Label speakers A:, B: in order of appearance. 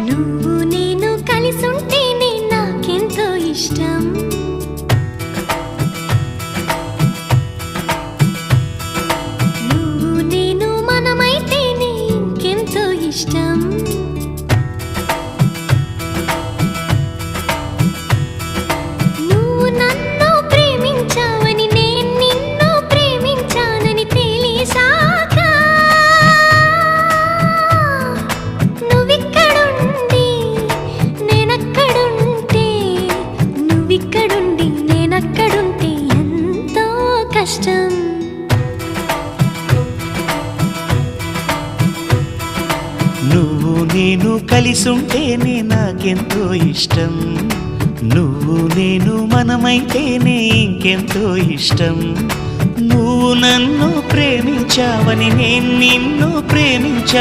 A: నువ్వు నేను కలిసుంటేనే నాకెంతో ఇష్టం. నువ్వు నేను మనమైతేనే ఇంకెంతో ఇష్టం. నువ్వు నన్ను ప్రేమించావని నేను నిన్ను ప్రేమించానని తెలిసాక నువ్విక్కడుండి నేనక్కడుంటే నువ్విక్కడుండి నేనక్కడుంటే ఎంతో కష్టం.
B: నువ్వు నేను కలిసుంటేనే నాకెంతో ఇష్టం. నువ్వు నేను మనమైతేనే ఇంకెంతో ఇష్టం. నువ్వు నన్ను ప్రేమించావని నేను నిన్ను ప్రేమించా